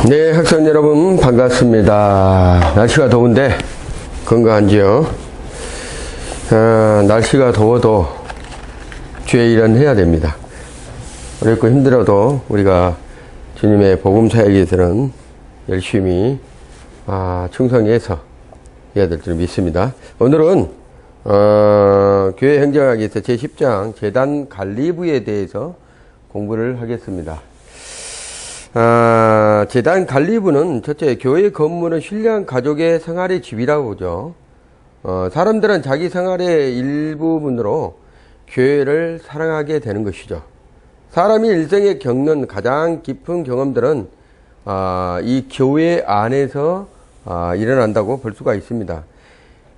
네, 학생 여러분 반갑습니다. 날씨가 더운데 건강한지요? 날씨가 더워도 주의 일은 해야 됩니다. 어렵고 힘들어도 우리가 주님의 복음 사역에 위해서는 열심히 충성해서 해야 될 줄 믿습니다. 오늘은 교회 행정학에서 제10장 제단 관리부에 대해서 공부를 하겠습니다. 제단 관리부는 첫째, 교회 건물은 신령 가족의 생활의 집이라고 보죠. 사람들은 자기 생활의 일부분으로 교회를 사랑하게 되는 것이죠. 사람이 일생에 겪는 가장 깊은 경험들은 이 교회 안에서 일어난다고 볼 수가 있습니다.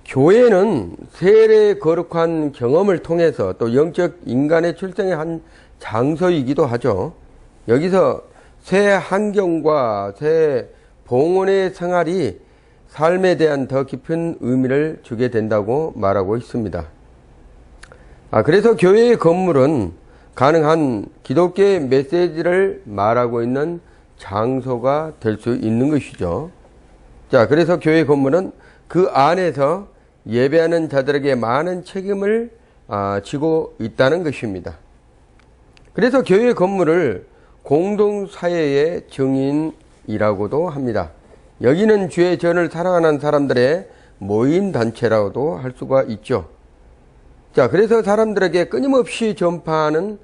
교회는 세례의 거룩한 경험을 통해서 또 영적 인간의 출생의 한 장소이기도 하죠. 여기서 새 환경과 새 봉헌의 생활이 삶에 대한 더 깊은 의미를 주게 된다고 말하고 있습니다. 그래서 교회의 건물은 가능한 기독교의 메시지를 말하고 있는 장소가 될 수 있는 것이죠. 자, 그래서 교회 건물은 그 안에서 예배하는 자들에게 많은 책임을 지고 있다는 것입니다. 그래서 교회 건물을 공동사회의 증인이라고도 합니다. 여기는 주의 전을 사랑하는 사람들의 모임 단체라고도 할 수가 있죠. 자, 그래서 사람들에게 끊임없이 전파하는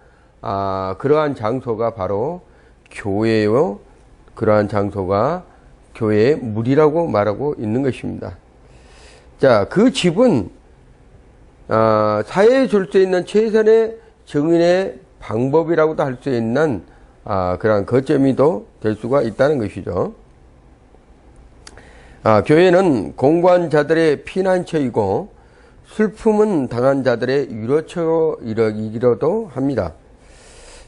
그러한 장소가 바로 교회요. 그러한 장소가 교회의 물이라고 말하고 있는 것입니다. 자, 그 집은 사회에 줄 수 있는 최선의 증인의 방법이라고도 할 수 있는 그러한 거점이도 될 수가 있다는 것이죠. 교회는 공고한 자들의 피난처이고 슬픔은 당한 자들의 위로처이기도 합니다.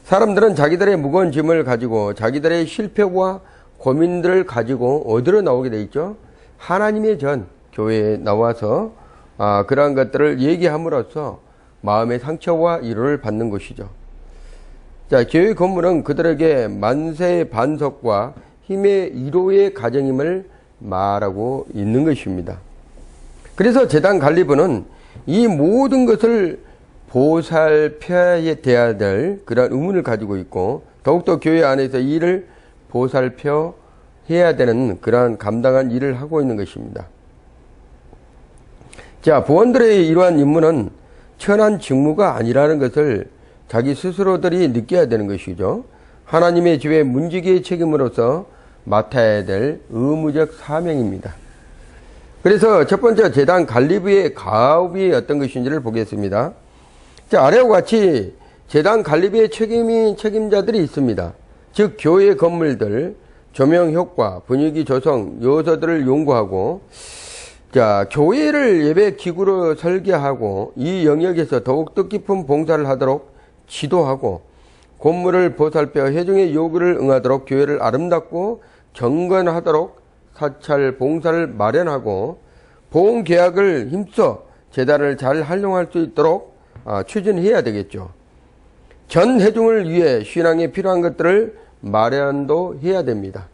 사람들은 자기들의 무거운 짐을 가지고 자기들의 실패와 고민들을 가지고 어디로 나오게 돼 있죠? 하나님의 전 교회에 나와서 그러한 것들을 얘기함으로써 마음의 상처와 위로를 받는 것이죠. 자, 교회 건물은 그들에게 만세의 반석과 힘의 위로의 가정임을 말하고 있는 것입니다. 그래서 제단 관리부는 이 모든 것을 보살펴야 돼야 될 그런 의문을 가지고 있고 더욱더 교회 안에서 이 일을 보살펴 해야 되는 그러한 감당한 일을 하고 있는 것입니다. 자, 부원들의 이러한 임무는 천한 직무가 아니라는 것을 자기 스스로들이 느껴야 되는 것이죠. 하나님의 집의 문지기의 책임으로서 맡아야 될 의무적 사명입니다. 그래서 첫 번째 제단 관리부의 가업이 어떤 것인지를 보겠습니다. 자, 아래와 같이 제단 관리부의 책임자들이 있습니다. 즉 교회 건물들, 조명 효과, 분위기 조성 요소들을 연구하고 자, 교회를 예배 기구로 설계하고 이 영역에서 더욱 뜻깊은 봉사를 하도록 지도하고 건물을 보살펴 회중의 요구를 응하도록 교회를 아름답고 경건하도록 사찰 봉사를 마련하고 보험 계약을 힘써 재단을 잘 활용할 수 있도록 추진해야 되겠죠. 전 회중을 위해 신앙에 필요한 것들을 마련도 해야 됩니다.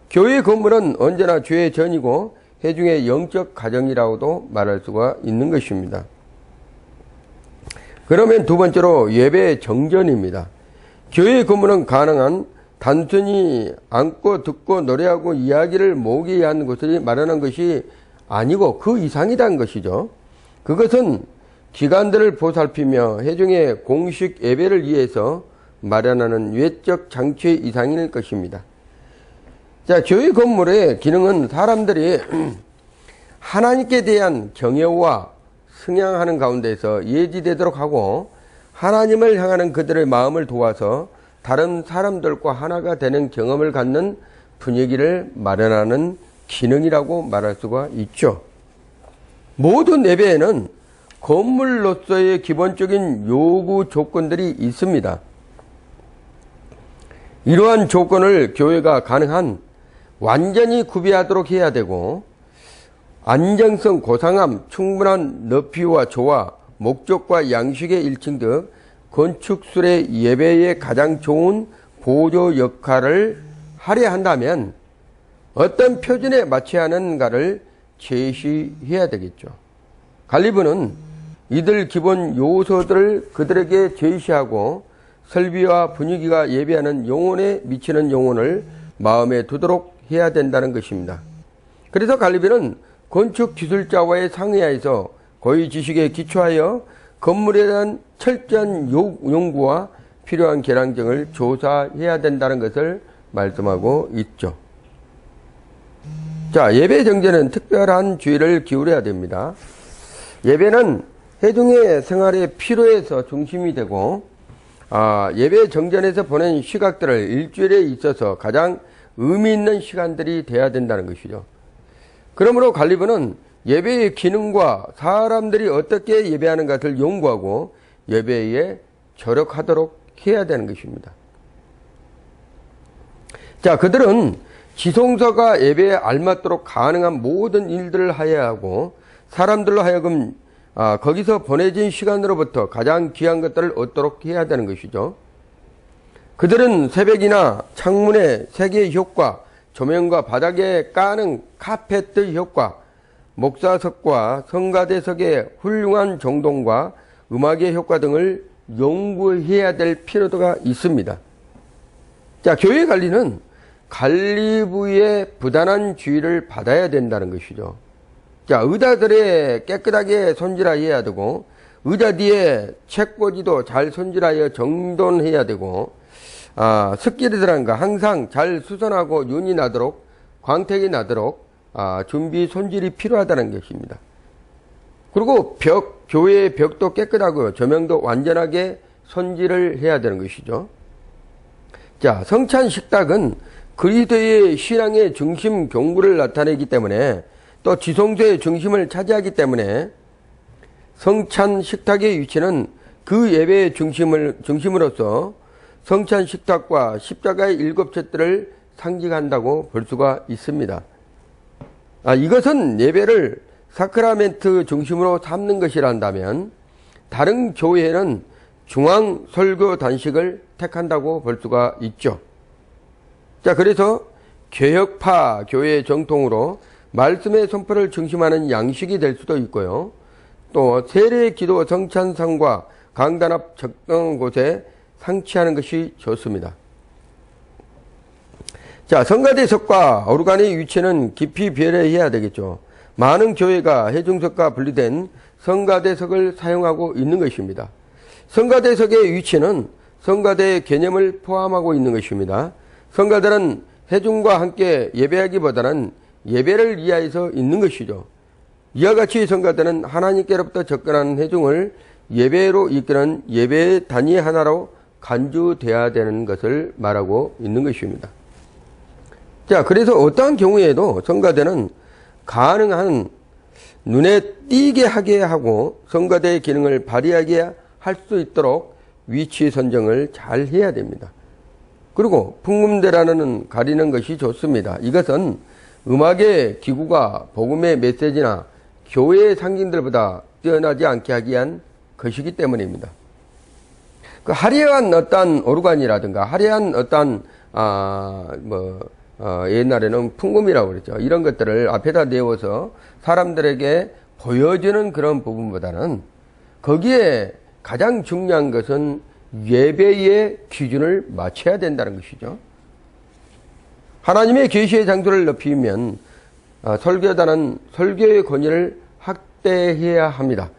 교회 건물은 언제나 주의 전이고 회중의 영적 가정이라고도 말할 수가 있는 것입니다. 그러면 두 번째로 예배 정전입니다. 교회 건물은 가능한 단순히 앉고 듣고 노래하고 이야기를 모으기 위한 곳을 마련한 것이 아니고 그 이상이라는 것이죠. 그것은 기관들을 보살피며 회중의 공식 예배를 위해서 마련하는 외적 장치 이상일 것입니다. 자, 교회 건물의 기능은 사람들이 하나님께 대한 경외와 승향하는 가운데서 예지되도록 하고 하나님을 향하는 그들의 마음을 도와서 다른 사람들과 하나가 되는 경험을 갖는 분위기를 마련하는 기능이라고 말할 수가 있죠. 모든 예배에는 건물로서의 기본적인 요구 조건들이 있습니다. 이러한 조건을 교회가 가능한 완전히 구비하도록 해야 되고 안정성, 고상함, 충분한 높이와 조화, 목적과 양식의 일칭 등 건축술의 예배에 가장 좋은 보조 역할을 하려 한다면 어떤 표준에 맞춰야 하는가를 제시해야 되겠죠. 갈리브는 이들 기본 요소들을 그들에게 제시하고 설비와 분위기가 예배하는 영혼에 미치는 영혼을 마음에 두도록 해야 된다는 것입니다. 그래서 갈리비는 건축 기술자와의 상의하에서 고유 지식에 기초하여 건물에 대한 철저한 연구와 필요한 계량정을 조사해야 된다는 것을 말씀하고 있죠. 자, 예배 정제는 특별한 주의를 기울여야 됩니다. 예배는 회중의 생활의 필요에서 중심이 되고 예배 정전에서 보낸 시각들을 일주일에 있어서 가장 의미 있는 시간들이 돼야 된다는 것이죠. 그러므로 갈리브는 예배의 기능과 사람들이 어떻게 예배하는 것을 연구하고 예배에 저력하도록 해야 되는 것입니다. 자, 그들은 지성소가 예배에 알맞도록 가능한 모든 일들을 하여야 하고 사람들로 하여금 거기서 보내진 시간으로부터 가장 귀한 것들을 얻도록 해야 되는 것이죠. 그들은 새벽이나 창문의 세개의 효과, 조명과 바닥에 까는 카페트 효과, 목사석과 성가대석의 훌륭한 정돈과 음악의 효과 등을 연구해야 될 필요가 있습니다. 자, 교회 관리는 갈리브의 부단한 주의를 받아야 된다는 것이죠. 자, 의자들에 깨끗하게 손질해야 되고 의자 뒤에 책꽂이도 잘 손질하여 정돈해야 되고 습기들한가 항상 잘 수선하고 윤이 나도록 광택이 나도록 준비 손질이 필요하다는 것입니다. 그리고 교회의 벽도 깨끗하고 조명도 완전하게 손질을 해야 되는 것이죠. 자, 성찬 식탁은 그리스도의 신앙의 중심 경구를 나타내기 때문에 또 지성소의 중심을 차지하기 때문에 성찬 식탁의 위치는 그 예배의 중심으로서 성찬 식탁과 십자가의 7째들을 상징한다고 볼 수가 있습니다. 이것은 예배를 사크라멘트 중심으로 삼는 것이란다면 다른 교회는 중앙 설교 단식을 택한다고 볼 수가 있죠. 자, 그래서 개혁파 교회의 정통으로 말씀의 선포를 중심하는 양식이 될 수도 있고요. 또 세례 기도 성찬상과 강단 앞 적당한 곳에 상치하는 것이 좋습니다. 자, 성가대석과 오르간의 위치는 깊이 배려해야 되겠죠. 많은 교회가 회중석과 분리된 성가대석을 사용하고 있는 것입니다. 성가대석의 위치는 성가대의 개념을 포함하고 있는 것입니다. 성가대는 회중과 함께 예배하기보다는 예배를 위하여서 있는 것이죠. 이와 같이 성가대는 하나님께로부터 접근하는 회중을 예배로 이끄는 예배의 단위 하나로 간주되어야 되는 것을 말하고 있는 것입니다. 자, 그래서 어떠한 경우에도 성가대는 가능한 눈에 띄게 하게 하고 성가대의 기능을 발휘하게 할 수 있도록 위치 선정을 잘 해야 됩니다. 그리고 풍금대라는 가리는 것이 좋습니다. 이것은 음악의 기구가 복음의 메시지나 교회의 상징들보다 뛰어나지 않게 하기 위한 것이기 때문입니다. 그 화려한 어떤 오르간이라든가 화려한 어떤 옛날에는 풍금이라고 그랬죠. 이런 것들을 앞에다 내어서 사람들에게 보여주는 그런 부분보다는 거기에 가장 중요한 것은 예배의 기준을 맞춰야 된다는 것이죠. 하나님의 계시의 장소를 높이면 설교단은 설교의 권위를 확대해야 합니다.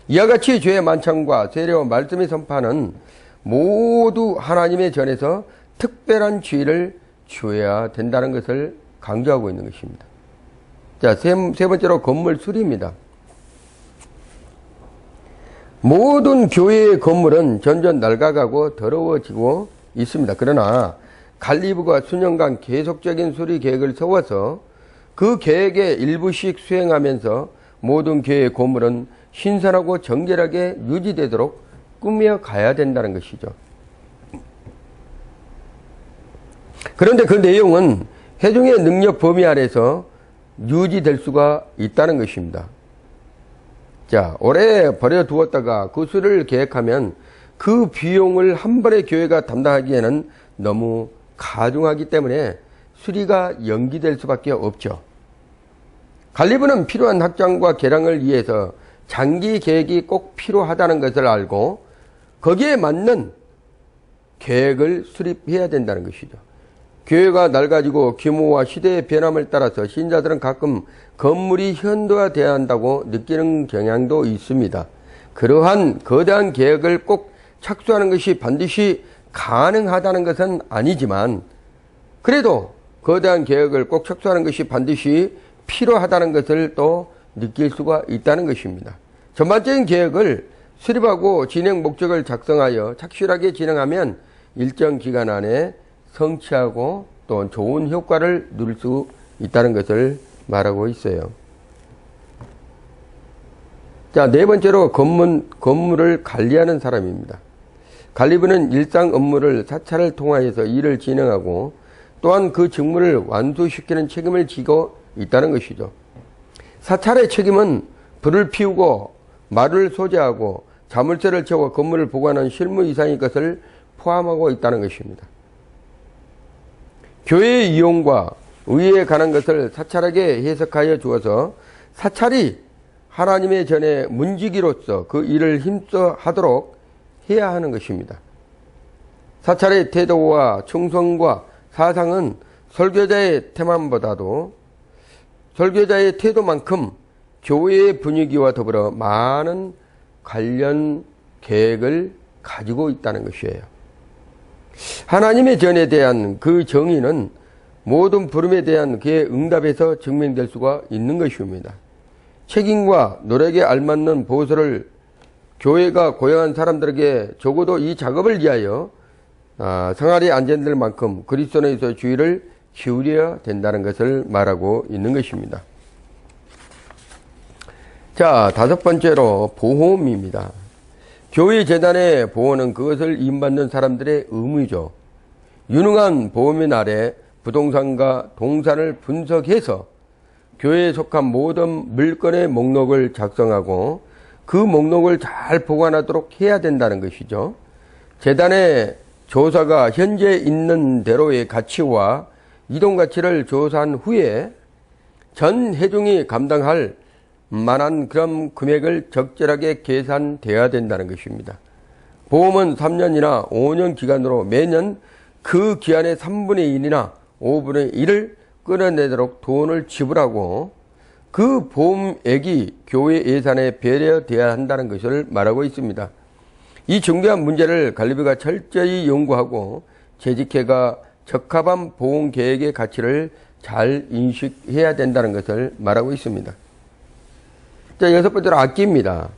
이와 같이 죄의 만찬과 세례와 말씀의 선포는 모두 하나님의 전에서 특별한 주의를 주어야 된다는 것을 강조하고 있는 것입니다. 자, 세 번째로 건물 수리입니다. 모든 교회의 건물은 점점 낡아가고 더러워지고 있습니다. 그러나 갈리브가 수년간 계속적인 수리 계획을 세워서 그 계획의 일부씩 수행하면서 모든 교회의 건물은 신선하고 정결하게 유지되도록 꾸며가야 된다는 것이죠. 그런데 그 내용은 회중의 능력 범위 아래서 유지될 수가 있다는 것입니다. 자, 오래 버려두었다가 그 수리를 계획하면 그 비용을 한 번에 교회가 담당하기에는 너무 가중하기 때문에 수리가 연기될 수밖에 없죠. 관리부는 필요한 확장과 개량을 위해서 장기 계획이 꼭 필요하다는 것을 알고 거기에 맞는 계획을 수립해야 된다는 것이죠. 교회가 낡아지고 규모와 시대의 변함을 따라서 신자들은 가끔 건물이 현대화돼야 한다고 느끼는 경향도 있습니다. 그러한 거대한 계획을 꼭 착수하는 것이 반드시 가능하다는 것은 아니지만 그래도 거대한 계획을 꼭 착수하는 것이 반드시 필요하다는 것을 또 느낄 수가 있다는 것입니다. 전반적인 계획을 수립하고 진행 목적을 작성하여 착실하게 진행하면 일정 기간 안에 성취하고 또 좋은 효과를 누릴 수 있다는 것을 말하고 있어요. 자, 네 번째로 건물을 관리하는 사람입니다. 관리부는 일상 업무를 사찰을 통하여서 일을 진행하고 또한 그 직무를 완수시키는 책임을 지고 있다는 것이죠. 사찰의 책임은 불을 피우고 말을 소재하고 자물쇠를 채워 건물을 보관하는 실무 이상의 것을 포함하고 있다는 것입니다. 교회의 이용과 의회에 관한 것을 사찰에게 해석하여 주어서 사찰이 하나님의 전에 문지기로서 그 일을 힘써 하도록 해야 하는 것입니다. 사찰의 태도와 충성과 사상은 설교자의 태만보다도 설교자의 태도만큼 교회의 분위기와 더불어 많은 관련 계획을 가지고 있다는 것이에요. 하나님의 전에 대한 그 정의는 모든 부름에 대한 그의 응답에서 증명될 수가 있는 것입니다. 책임과 노력에 알맞는 보수를 교회가 고용한 사람들에게 적어도 이 작업을 위하여 생활이 안전될 만큼 그리스도인에서 주의를 기울여야 된다는 것을 말하고 있는 것입니다. 자, 다섯 번째로 보험입니다. 교회 재단의 보호는 그것을 임받는 사람들의 의무죠. 유능한 보험인 아래 부동산과 동산을 분석해서 교회에 속한 모든 물건의 목록을 작성하고 그 목록을 잘 보관하도록 해야 된다는 것이죠. 재단의 조사가 현재 있는 대로의 가치와 이동 가치를 조사한 후에 전 회중이 감당할 만한 그런 금액을 적절하게 계산되어야 된다는 것입니다. 보험은 3년이나 5년 기간으로 매년 그 기한의 3분의 1이나 5분의 1을 끌어내도록 돈을 지불하고 그 보험액이 교회 예산에 배려되어야 한다는 것을 말하고 있습니다. 이 중요한 문제를 관리부가 철저히 연구하고 재직회가 적합한 보험 계획의 가치를 잘 인식해야 된다는 것을 말하고 있습니다. 자, 여섯 번째로 악기입니다.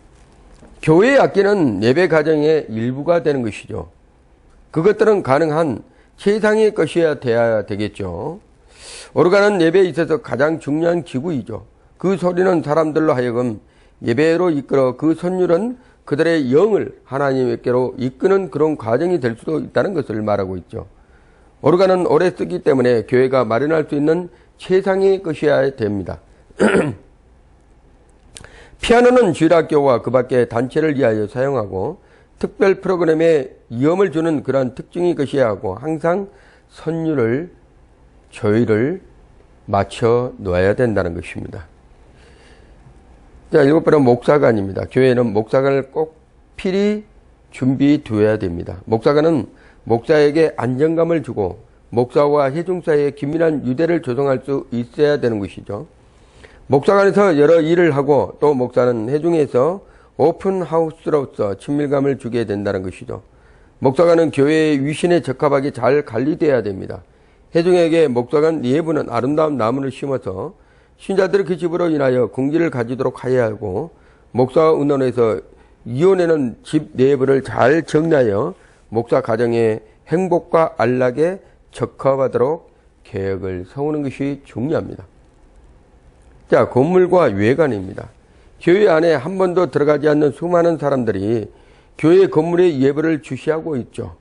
교회의 악기는 예배 과정의 일부가 되는 것이죠. 그것들은 가능한 최상의 것이어야 돼야 되겠죠. 오르간은 예배에 있어서 가장 중요한 기구이죠. 그 소리는 사람들로 하여금 예배로 이끌어 그 선율은 그들의 영을 하나님께로 이끄는 그런 과정이 될 수도 있다는 것을 말하고 있죠. 오르간은 오래 쓰기 때문에 교회가 마련할 수 있는 최상의 것이어야 됩니다. 피아노는 주일학교와 그 밖의 단체를 위하여 사용하고 특별 프로그램에 위험을 주는 그러한 특징이 것이어야 하고 항상 선율을 조율을 맞춰 놓아야 된다는 것입니다. 자, 일곱 번은 목사관입니다. 교회는 목사관을 꼭 필히 준비 두어야 됩니다. 목사관은 목사에게 안정감을 주고 목사와 회중 사이에 긴밀한 유대를 조성할 수 있어야 되는 것이죠. 목사관에서 여러 일을 하고 또 목사는 회중에서 오픈하우스로서 친밀감을 주게 된다는 것이죠. 목사관은 교회의 위신에 적합하게 잘 관리되어야 됩니다. 회중에게 목사관 내부는 아름다운 나무를 심어서 신자들이 그 집으로 인하여 궁지를 가지도록 하여야 하고 목사 의논에서 이혼에는 집 내부를 잘 정리하여 목사 가정의 행복과 안락에 적합하도록 계획을 세우는 것이 중요합니다. 자, 건물과 외관입니다. 교회 안에 한 번도 들어가지 않는 수많은 사람들이 교회 건물의 예배를 주시하고 있죠.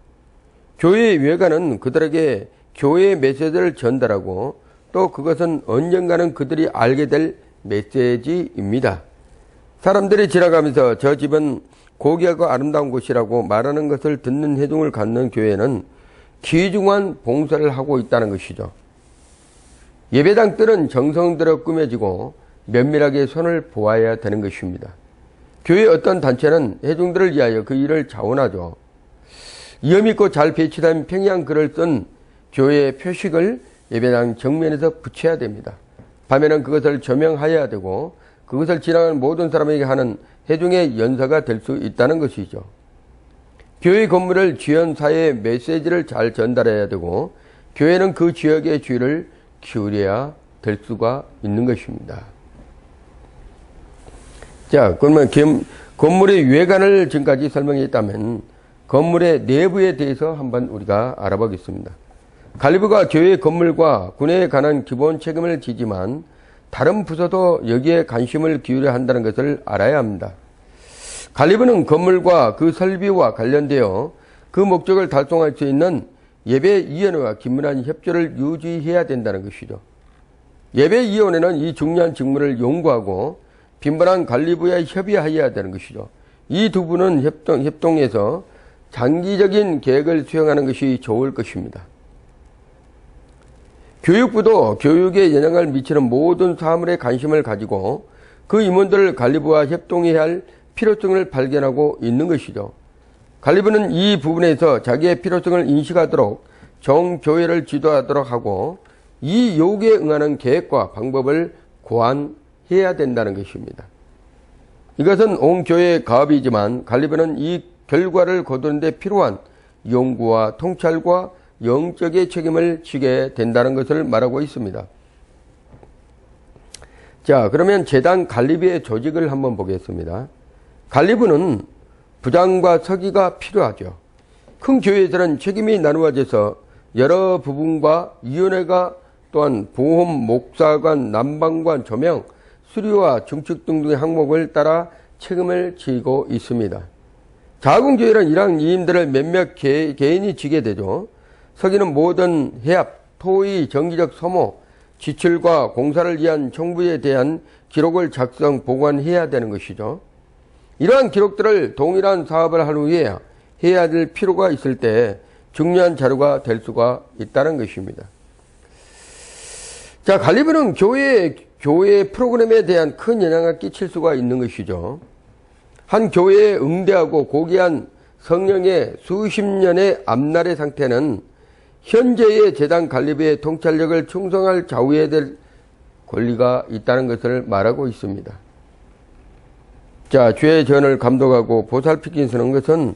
교회의 외관은 그들에게 교회의 메시지를 전달하고 또 그것은 언젠가는 그들이 알게 될 메시지입니다. 사람들이 지나가면서 저 집은 고귀하고 아름다운 곳이라고 말하는 것을 듣는 회중을 갖는 교회는 귀중한 봉사를 하고 있다는 것이죠. 예배당 뜰은 정성들어 꾸며지고 면밀하게 손을 보아야 되는 것입니다. 교회 어떤 단체는 회중들을 위하여 그 일을 자원하죠. 위험 있고 잘 배치된 평양 글을 쓴 교회의 표식을 예배당 정면에서 붙여야 됩니다. 밤에는 그것을 조명하여야 되고 그것을 지나가는 모든 사람에게 하는 회중의 연사가 될 수 있다는 것이죠. 교회 건물을 지연사회의 메시지를 잘 전달해야 되고 교회는 그 지역의 주의를 기울여야 될 수가 있는 것입니다. 자, 그러면 건물의 외관을 지금까지 설명했다면 건물의 내부에 대해서 한번 우리가 알아보겠습니다. 갈리브가 교회 건물과 군에 관한 기본 책임을 지지만 다른 부서도 여기에 관심을 기울여야 한다는 것을 알아야 합니다. 갈리브는 건물과 그 설비와 관련되어 그 목적을 달성할 수 있는 예배위원회와 긴밀한 협조를 유지해야 된다는 것이죠. 예배위원회는 이 중요한 직무를 용구하고 빈번한 관리부에 협의하여야 되는 것이죠. 이 두 분은 협동해서 장기적인 계획을 수행하는 것이 좋을 것입니다. 교육부도 교육에 영향을 미치는 모든 사물에 관심을 가지고 그 임원들을 관리부와 협동해야 할 필요성을 발견하고 있는 것이죠. 관리부는 이 부분에서 자기의 필요성을 인식하도록 정교회를 지도하도록 하고 이 요구에 응하는 계획과 방법을 고안해야 된다는 것입니다. 이것은 온 교회의 가업이지만 관리부는 이 결과를 거두는 데 필요한 연구와 통찰과 영적의 책임을 지게 된다는 것을 말하고 있습니다. 자, 그러면 재단 관리부의 조직을 한번 보겠습니다. 관리부는 부장과 서기가 필요하죠. 큰 교회에서는 책임이 나누어져서 여러 부분과 위원회가 또한 보험, 목사관, 난방관, 조명, 수리와 증축 등등의 항목을 따라 책임을 지고 있습니다. 작은 교회는 이러한 이임들을 몇몇 개인이 지게 되죠. 서기는 모든 해압, 토의, 정기적 소모, 지출과 공사를 위한 청부에 대한 기록을 작성, 보관해야 되는 것이죠. 이러한 기록들을 동일한 사업을 한 후에 해야 될 필요가 있을 때 중요한 자료가 될 수가 있다는 것입니다. 자, 관리부는 교회 프로그램에 대한 큰 영향을 끼칠 수가 있는 것이죠. 한 교회에 응대하고 고귀한 성령의 수십 년의 앞날의 상태는 현재의 재단 관리부의 통찰력을 충성할 좌우해야 될 권리가 있다는 것을 말하고 있습니다. 자, 죄의 전을 감독하고 보살피기 쓰는 것은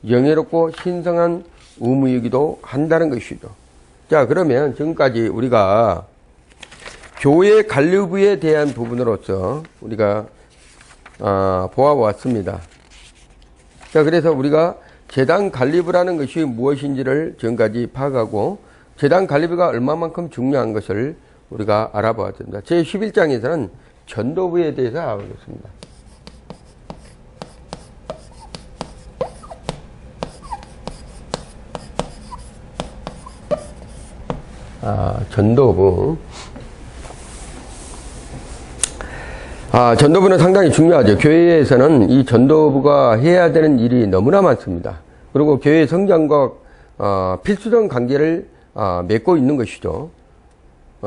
영예롭고 신성한 의무이기도 한다는 것이죠. 자, 그러면 지금까지 우리가 교회 관리부에 대한 부분으로서 우리가 보아왔습니다. 자, 그래서 우리가 재단 관리부라는 것이 무엇인지를 지금까지 파악하고 재단 관리부가 얼마만큼 중요한 것을 우리가 알아보았습니다. 제11장에서는 전도부에 대해서 알아보겠습니다. 전도부. 전도부는 상당히 중요하죠. 교회에서는 이 전도부가 해야 되는 일이 너무나 많습니다. 그리고 교회 성장과 필수적 관계를 맺고 있는 것이죠.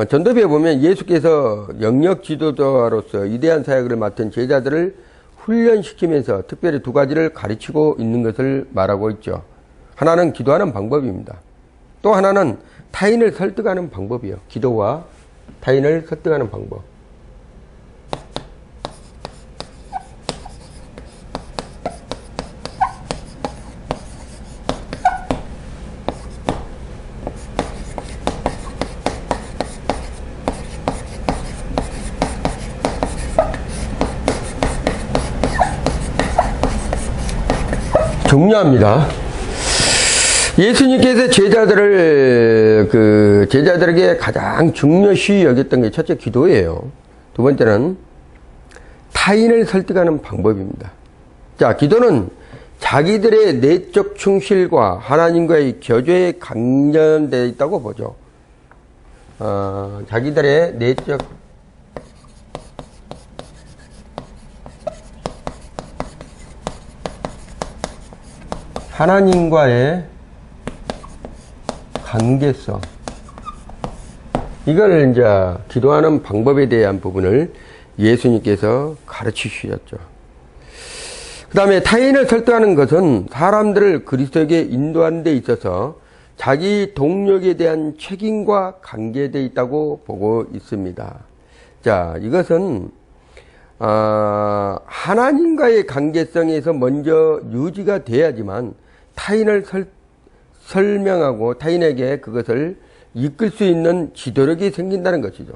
전도부에 보면 예수께서 영역 지도자로서 위대한 사역을 맡은 제자들을 훈련시키면서 특별히 두 가지를 가르치고 있는 것을 말하고 있죠. 하나는 기도하는 방법입니다. 또 하나는 타인을 설득하는 방법이요. 기도와 타인을 설득하는 방법. 중요합니다. 예수님께서 제자들에게 가장 중요시 여겼던 게 첫째 기도예요. 두 번째는 타인을 설득하는 방법입니다. 자, 기도는 자기들의 내적 충실과 하나님과의 교제에 관련되어 있다고 보죠. 자기들의 내적 하나님과의 관계성. 이걸 이제 기도하는 방법에 대한 부분을 예수님께서 가르치셨죠. 그 다음에 타인을 설득하는 것은 사람들을 그리스도에게 인도하는 데 있어서 자기 동력에 대한 책임과 관계되어 있다고 보고 있습니다. 자, 이것은 하나님과의 관계성에서 먼저 유지가 돼야지만 타인을 설명하고 타인에게 그것을 이끌 수 있는 지도력이 생긴다는 것이죠.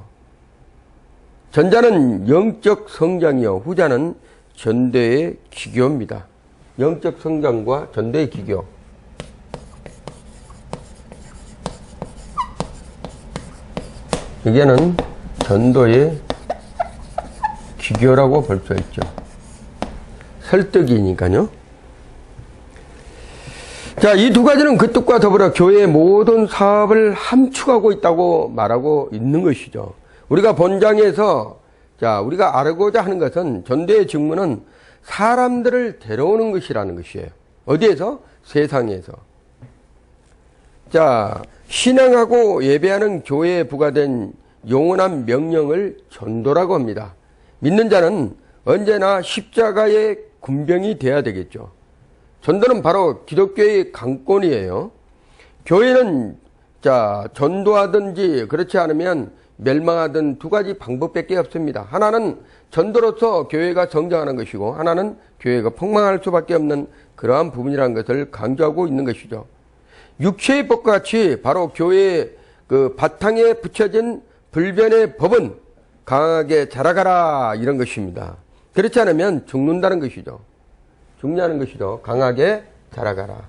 전자는 영적 성장이요, 후자는 전도의 기교입니다. 영적 성장과 전도의 기교. 이게는 전도의 기교라고 볼 수 있죠. 설득이니까요. 자, 이 두 가지는 그 뜻과 더불어 교회의 모든 사업을 함축하고 있다고 말하고 있는 것이죠. 우리가 본장에서 우리가 알고자 하는 것은 전도의 직무는 사람들을 데려오는 것이라는 것이에요. 어디에서? 세상에서. 자, 신앙하고 예배하는 교회에 부과된 영원한 명령을 전도라고 합니다. 믿는 자는 언제나 십자가의 군병이 되어야 되겠죠. 전도는 바로 기독교의 강권이에요. 교회는 전도하든지 그렇지 않으면 멸망하던 두 가지 방법밖에 없습니다. 하나는 전도로서 교회가 성장하는 것이고, 하나는 교회가 폭망할 수밖에 없는 그러한 부분이라는 것을 강조하고 있는 것이죠. 육체의 법과 같이 바로 교회의 그 바탕에 붙여진 불변의 법은 강하게 자라가라, 이런 것입니다. 그렇지 않으면 죽는다는 것이죠. 죽냐는 것이죠. 강하게 자라가라.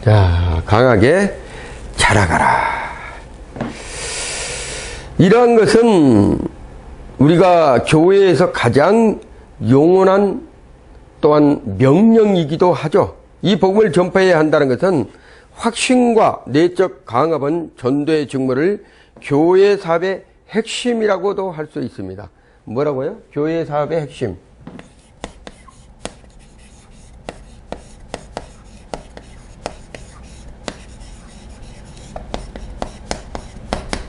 자, 강하게 자라가라. 이러한 것은 우리가 교회에서 가장 영원한 또한 명령이기도 하죠. 이 복음을 전파해야 한다는 것은 확신과 내적 강압은 전도의 직무를 교회 사업의 핵심이라고도 할 수 있습니다. 뭐라고요? 교회 사업의 핵심.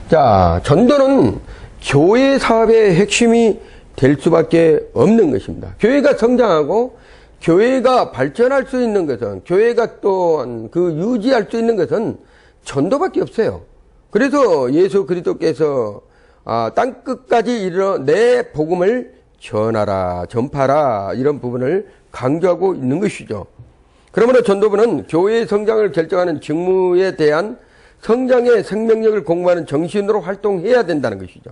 자, 전도는 교회 사업의 핵심이 될 수밖에 없는 것입니다. 교회가 성장하고 교회가 발전할 수 있는 것은, 교회가 또한 그 유지할 수 있는 것은 전도밖에 없어요. 그래서 예수 그리스도께서 땅끝까지 이르러 내 복음을 전하라, 전파라, 이런 부분을 강조하고 있는 것이죠. 그러므로 전도부는 교회의 성장을 결정하는 직무에 대한 성장의 생명력을 공부하는 정신으로 활동해야 된다는 것이죠.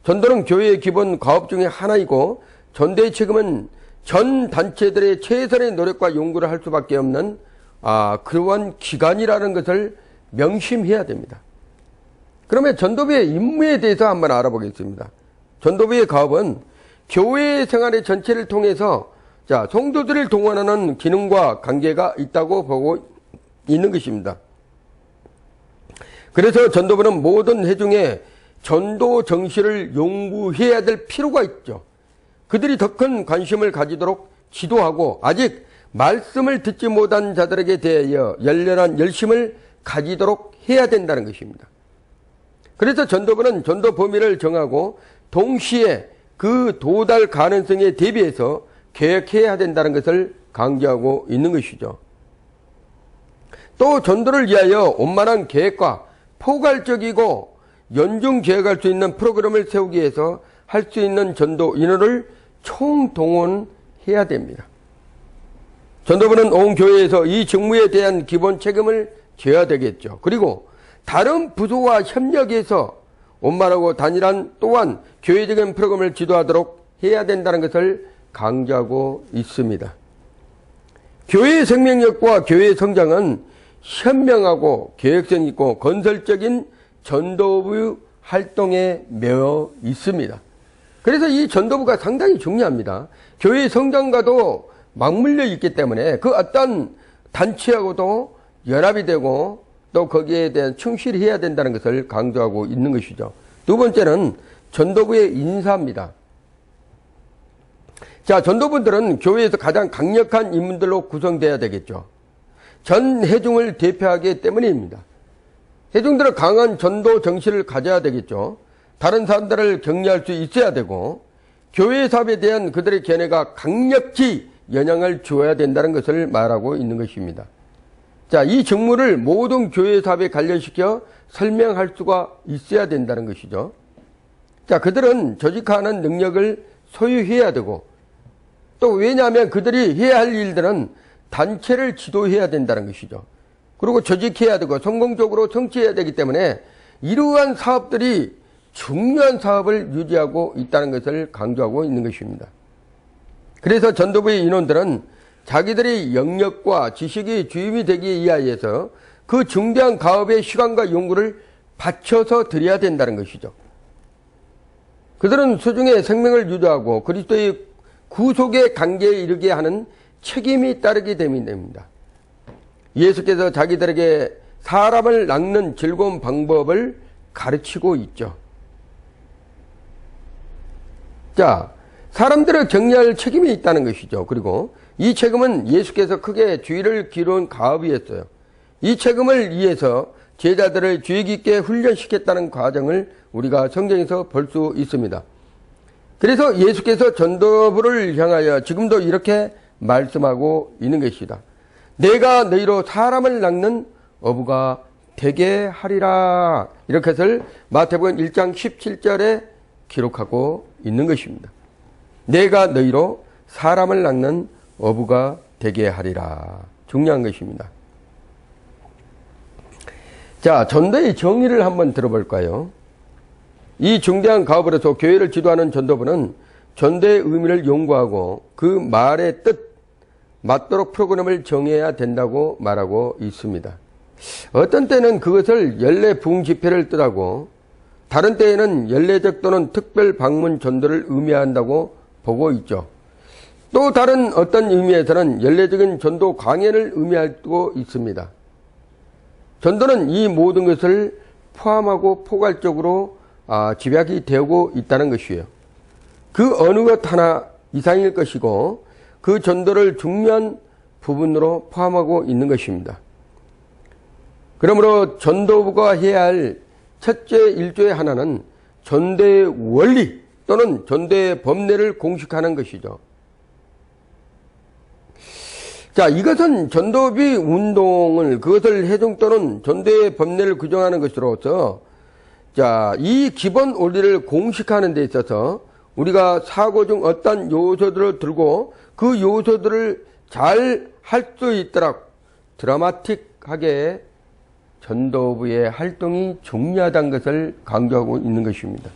전도는 교회의 기본 과업 중에 하나이고, 전도의 책임은 전 단체들의 최선의 노력과 연구를 할 수밖에 없는 그러한 기관이라는 것을 명심해야 됩니다. 그러면 전도부의 임무에 대해서 한번 알아보겠습니다. 전도부의 과업은 교회 생활의 전체를 통해서 성도들을 동원하는 기능과 관계가 있다고 보고 있는 것입니다. 그래서 전도부는 모든 회중에 전도 정신을 연구해야 될 필요가 있죠. 그들이 더 큰 관심을 가지도록 지도하고, 아직 말씀을 듣지 못한 자들에게 대하여 열렬한 열심을 가지도록 해야 된다는 것입니다. 그래서 전도부는 전도 범위를 정하고 동시에 그 도달 가능성에 대비해서 계획해야 된다는 것을 강조하고 있는 것이죠. 또 전도를 위하여 원만한 계획과 포괄적이고 연중 계획할 수 있는 프로그램을 세우기 위해서 할 수 있는 전도 인원을 총동원해야 됩니다. 전도부는 온 교회에서 이 직무에 대한 기본 책임을 져야 되겠죠. 그리고 다른 부서와 협력해서 원만하고 단일한 또한 교회적인 프로그램을 지도하도록 해야 된다는 것을 강조하고 있습니다. 교회의 생명력과 교회의 성장은 현명하고 계획성 있고 건설적인 전도부 활동에 매여 있습니다. 그래서 이 전도부가 상당히 중요합니다. 교회의 성장과도 맞물려 있기 때문에 그 어떤 단체하고도 연합이 되고 또 거기에 대한 충실해야 된다는 것을 강조하고 있는 것이죠. 두 번째는 전도부의 인사입니다. 자, 전도부들은 교회에서 가장 강력한 인물들로 구성돼야 되겠죠. 전 회중을 대표하기 때문입니다. 회중들은 강한 전도 정신을 가져야 되겠죠. 다른 사람들을 격려할 수 있어야 되고 교회 사업에 대한 그들의 견해가 강력히 영향을 주어야 된다는 것을 말하고 있는 것입니다. 자, 이 직무를 모든 교회 사업에 관련시켜 설명할 수가 있어야 된다는 것이죠. 자, 그들은 조직하는 능력을 소유해야 되고 또 왜냐하면 그들이 해야 할 일들은 단체를 지도해야 된다는 것이죠. 그리고 조직해야 되고 성공적으로 성취해야 되기 때문에 이러한 사업들이 중요한 사업을 유지하고 있다는 것을 강조하고 있는 것입니다. 그래서 전도부의 인원들은 자기들의 영역과 지식이 주임이 되기 위하여서 그 중대한 가업에 시간과 연구를 바쳐서 드려야 된다는 것이죠. 그들은 수중에 생명을 유지하고 그리스도의 구속의 관계에 이르게 하는 책임이 따르게 됩니다. 예수께서 자기들에게 사람을 낚는 즐거운 방법을 가르치고 있죠. 자, 사람들을 격려할 책임이 있다는 것이죠. 그리고 이 책임은 예수께서 크게 주의를 기울인 가업이었어요. 이 책임을 위해서 제자들을 주의 깊게 훈련시켰다는 과정을 우리가 성경에서 볼 수 있습니다. 그래서 예수께서 전도부를 향하여 지금도 이렇게 말씀하고 있는 것이다. 내가 너희로 사람을 낚는 어부가 되게 하리라. 이렇게 해서 마태복음 1장 17절에 기록하고 있는 것입니다. 내가 너희로 사람을 낚는 어부가 되게 하리라. 중요한 것입니다. 자, 전도의 정의를 한번 들어볼까요? 이 중대한 가업으로서 교회를 지도하는 전도부는 전도의 의미를 연구하고 그 말의 뜻 맞도록 프로그램을 정해야 된다고 말하고 있습니다. 어떤 때는 그것을 연례 부흥 집회를 뜻하고 다른 때에는 연례적 또는 특별 방문 전도를 의미한다고 보고 있죠. 또 다른 어떤 의미에서는 연례적인 전도 강연을 의미하고 있습니다. 전도는 이 모든 것을 포함하고 포괄적으로 집약이 되고 있다는 것이에요. 그 어느 것 하나 이상일 것이고 그 전도를 중요한 부분으로 포함하고 있는 것입니다. 그러므로 전도부가 해야 할 첫째 일조의 하나는 전도의 원리 또는 전도의 법례를 공식하는 것이죠. 자, 이것은 전도비 운동을 그것을 회중 또는 전도의 법례를 규정하는 것으로서 자, 이 기본 원리를 공식하는 데 있어서 우리가 사고 중 어떤 요소들을 들고 그 요소들을 잘 할 수 있도록 드라마틱하게 전도부의 활동이 중요하다는 것을 강조하고 있는 것입니다.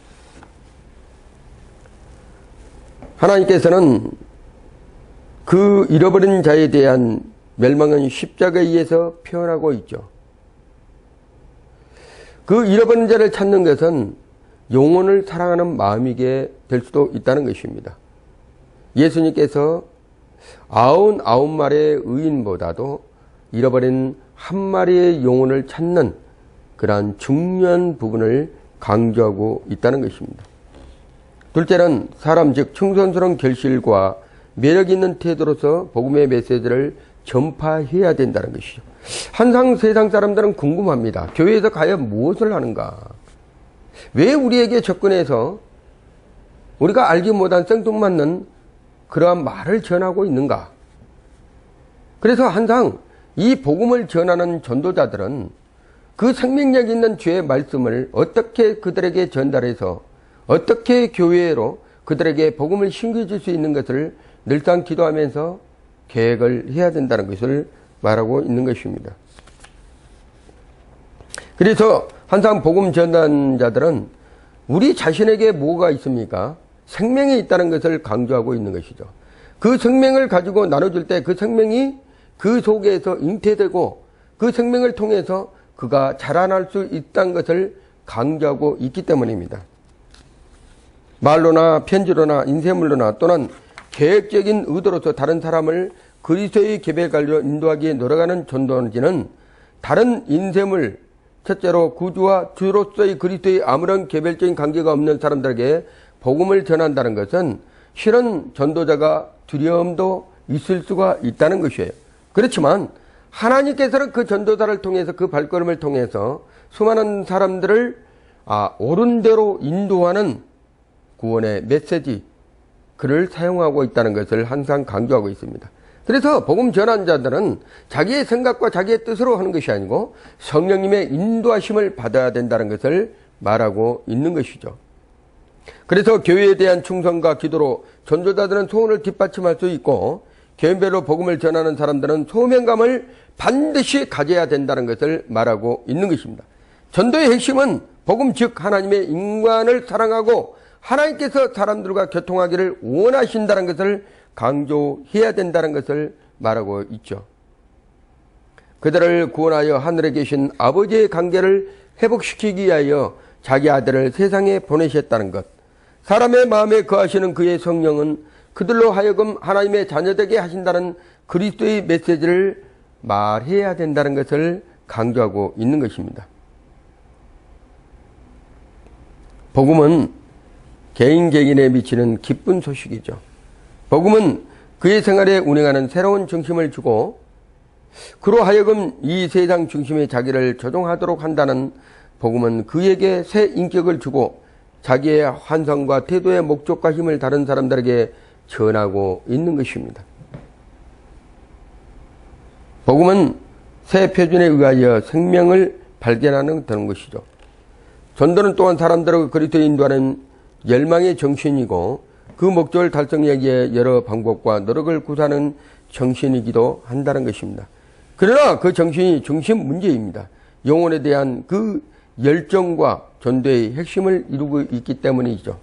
하나님께서는 그 잃어버린 자에 대한 멸망은 십자가에 의해서 표현하고 있죠. 그 잃어버린 자를 찾는 것은 영혼을 사랑하는 마음이게 될 수도 있다는 것입니다. 예수님께서 99마리의 의인보다도 잃어버린 한 마리의 영혼을 찾는 그러한 중요한 부분을 강조하고 있다는 것입니다. 둘째는 사람 즉 충성스러운 결실과 매력 있는 태도로서 복음의 메시지를 전파해야 된다는 것이죠. 항상 세상 사람들은 궁금합니다. 교회에서 과연 무엇을 하는가? 왜 우리에게 접근해서 우리가 알지 못한 생뚱맞는 그러한 말을 전하고 있는가? 그래서 항상 이 복음을 전하는 전도자들은 그 생명력 있는 주의 말씀을 어떻게 그들에게 전달해서 어떻게 교회로 그들에게 복음을 신겨줄 수 있는 것을 늘상 기도하면서 계획을 해야 된다는 것을 말하고 있는 것입니다. 그래서 항상 복음 전단자들은 우리 자신에게 뭐가 있습니까? 생명이 있다는 것을 강조하고 있는 것이죠. 그 생명을 가지고 나눠줄 때 그 생명이 그 속에서 잉태되고 그 생명을 통해서 그가 자라날 수 있다는 것을 강조하고 있기 때문입니다. 말로나 편지로나 인쇄물로나 또는 계획적인 의도로서 다른 사람을 그리스도의 계획 관리로 인도하기에 노력하는 전도지는 다른 인셈을 첫째로 구주와 주로서의 그리스도의 아무런 개별적인 관계가 없는 사람들에게 복음을 전한다는 것은 실은 전도자가 두려움도 있을 수가 있다는 것이에요. 그렇지만 하나님께서는 그 전도자를 통해서 그 발걸음을 통해서 수많은 사람들을 옳은 대로 인도하는 구원의 메시지 그를 사용하고 있다는 것을 항상 강조하고 있습니다. 그래서 복음 전환자들은 자기의 생각과 자기의 뜻으로 하는 것이 아니고 성령님의 인도하심을 받아야 된다는 것을 말하고 있는 것이죠. 그래서 교회에 대한 충성과 기도로 전도자들은 소원을 뒷받침할 수 있고 개인별로 복음을 전하는 사람들은 소명감을 반드시 가져야 된다는 것을 말하고 있는 것입니다. 전도의 핵심은 복음 즉 하나님의 인간을 사랑하고 하나님께서 사람들과 교통하기를 원하신다는 것을 강조해야 된다는 것을 말하고 있죠. 그들을 구원하여 하늘에 계신 아버지의 관계를 회복시키기 위하여 자기 아들을 세상에 보내셨다는 것. 사람의 마음에 거하시는 그의 성령은 그들로 하여금 하나님의 자녀되게 하신다는 그리스도의 메시지를 말해야 된다는 것을 강조하고 있는 것입니다. 복음은 개인에 미치는 기쁜 소식이죠. 복음은 그의 생활에 운행하는 새로운 중심을 주고 그로 하여금 이 세상 중심의 자기를 조종하도록 한다는 복음은 그에게 새 인격을 주고 자기의 환상과 태도의 목적과 힘을 다른 사람들에게 전하고 있는 것입니다. 복음은 새 표준에 의하여 생명을 발견하는 것이죠. 전도는 또한 사람들을 그리스도에 인도하는 열망의 정신이고 그 목적을 달성하기 위해 여러 방법과 노력을 구사하는 정신이기도 한다는 것입니다. 그러나 그 정신이 중심 문제입니다. 영혼에 대한 그 열정과 전도의 핵심을 이루고 있기 때문이죠.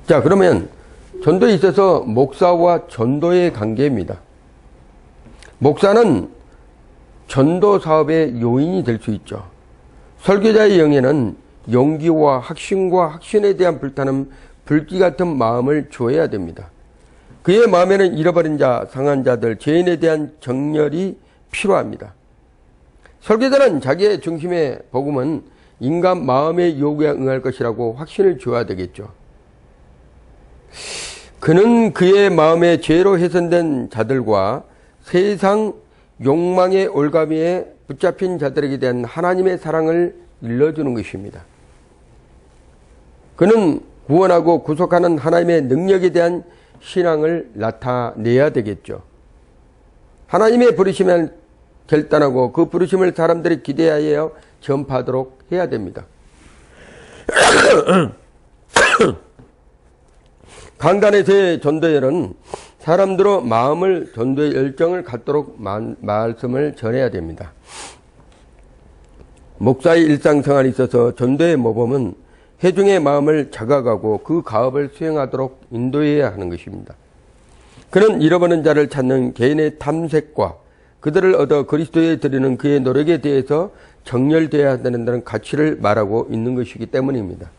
자, 그러면 전도에 있어서 목사와 전도의 관계입니다. 목사는 전도 사업의 요인이 될 수 있죠. 설교자의 영에는 용기와 확신과 확신에 대한 불타는 불기 같은 마음을 주어야 됩니다. 그의 마음에는 잃어버린 자, 상한 자들, 죄인에 대한 정렬이 필요합니다. 설교자는 자기의 중심의 복음은 인간 마음의 요구에 응할 것이라고 확신을 주어야 되겠죠. 그는 그의 마음의 죄로 훼손된 자들과 세상 욕망의 올가미에 붙잡힌 자들에게 대한 하나님의 사랑을 일러주는 것입니다. 그는 구원하고 구속하는 하나님의 능력에 대한 신앙을 나타내야 되겠죠. 하나님의 부르심을 결단하고 그 부르심을 사람들이 기대하여 전파하도록 해야 됩니다. 강단에서의 전도열은 사람들로 마음을 전도의 열정을 갖도록 말씀을 전해야 됩니다. 목사의 일상생활에 있어서 전도의 모범은 회중의 마음을 자각하고 그 가업을 수행하도록 인도해야 하는 것입니다. 그는 잃어버린 자를 찾는 개인의 탐색과 그들을 얻어 그리스도에 드리는 그의 노력에 대해서 정렬되어야 된다는 가치를 말하고 있는 것이기 때문입니다.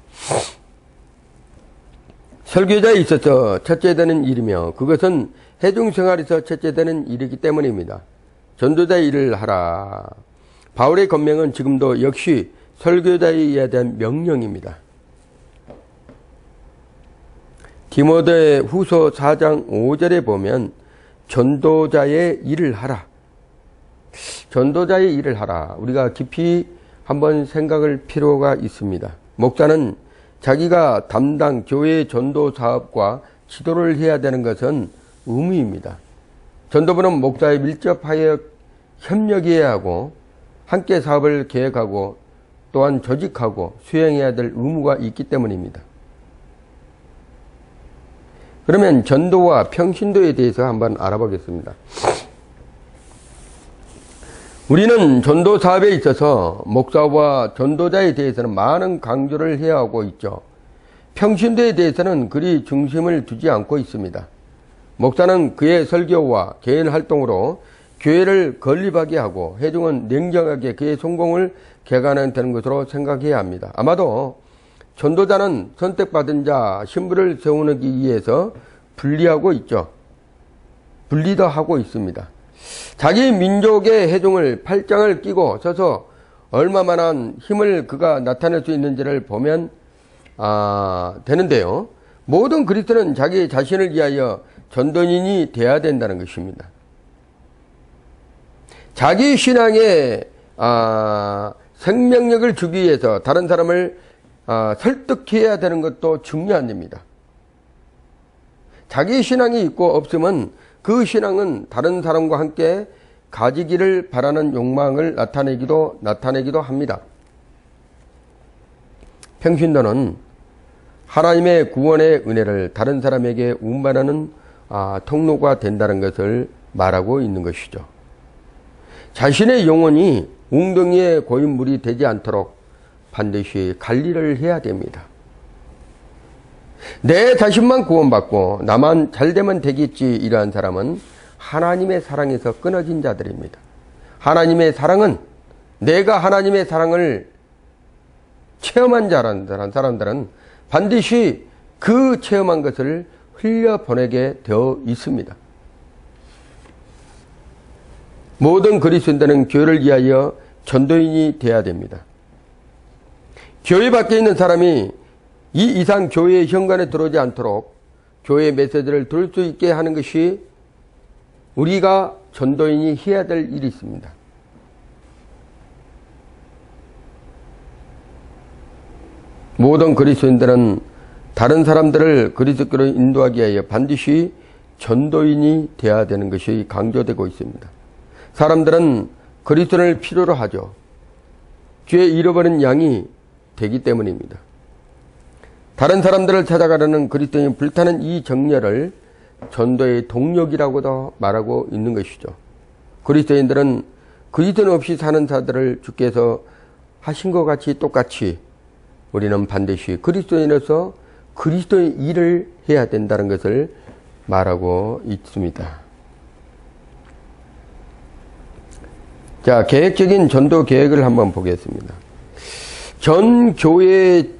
설교자에 있어서 첫째 되는 일이며 그것은 회중생활에서 첫째 되는 일이기 때문입니다. 전도자의 일을 하라. 바울의 권명은 지금도 역시 설교자에 대한 명령입니다. 디모데 후서 4장 5절에 보면 전도자의 일을 하라. 전도자의 일을 하라. 우리가 깊이 한번 생각할 필요가 있습니다. 목사는 자기가 담당 교회의 전도 사업과 지도를 해야 되는 것은 의무입니다. 전도부는 목사에 밀접하여 협력해야 하고 함께 사업을 계획하고 또한 조직하고 수행해야 될 의무가 있기 때문입니다. 그러면 전도와 평신도에 대해서 한번 알아보겠습니다. 우리는 전도 사업에 있어서 목사와 전도자에 대해서는 많은 강조를 해야 하고 있죠. 평신도에 대해서는 그리 중심을 두지 않고 있습니다. 목사는 그의 설교와 개인 활동으로 교회를 건립하게 하고 회중은 냉정하게 그의 성공을 개간해야 되는 것으로 생각해야 합니다. 아마도 전도자는 선택받은 자 신부를 세우기 위해서 분리하고 있죠. 분리도 하고 있습니다. 자기 민족의 해중을 팔짱을 끼고 서서 얼마만한 힘을 그가 나타낼 수 있는지를 보면 되는데요. 모든 그리스도는 자기 자신을 위하여 전도인이 되어야 된다는 것입니다. 자기 신앙에 생명력을 주기 위해서 다른 사람을 설득해야 되는 것도 중요한 일입니다. 자기 신앙이 있고 없으면 그 신앙은 다른 사람과 함께 가지기를 바라는 욕망을 나타내기도 합니다. 평신도는 하나님의 구원의 은혜를 다른 사람에게 운반하는 통로가 된다는 것을 말하고 있는 것이죠. 자신의 영혼이 웅덩이의 고인물이 되지 않도록 반드시 관리를 해야 됩니다. 내 자신만 구원받고 나만 잘되면 되겠지 이러한 사람은 하나님의 사랑에서 끊어진 자들입니다. 하나님의 사랑은 내가 하나님의 사랑을 체험한 사람들은 반드시 그 체험한 것을 흘려보내게 되어 있습니다. 모든 그리스도인들은 교회를 위하여 전도인이 되어야 됩니다. 교회 밖에 있는 사람이 이 이상 교회의 현관에 들어오지 않도록 교회의 메시지를 들을 수 있게 하는 것이 우리가 전도인이 해야 될 일이 있습니다. 모든 그리스도인들은 다른 사람들을 그리스도로 인도하기 위하여 반드시 전도인이 되어야 되는 것이 강조되고 있습니다. 사람들은 그리스도를 필요로 하죠. 죄 잃어버린 양이 되기 때문입니다. 다른 사람들을 찾아가려는 그리스도인이 불타는 이 정열을 전도의 동력이라고도 말하고 있는 것이죠. 그리스도인들은 그리스도 없이 사는 자들을 주께서 하신 것 같이 똑같이 우리는 반드시 그리스도인으로서 그리스도의 일을 해야 된다는 것을 말하고 있습니다. 자, 계획적인 전도 계획을 한번 보겠습니다. 전 교회적인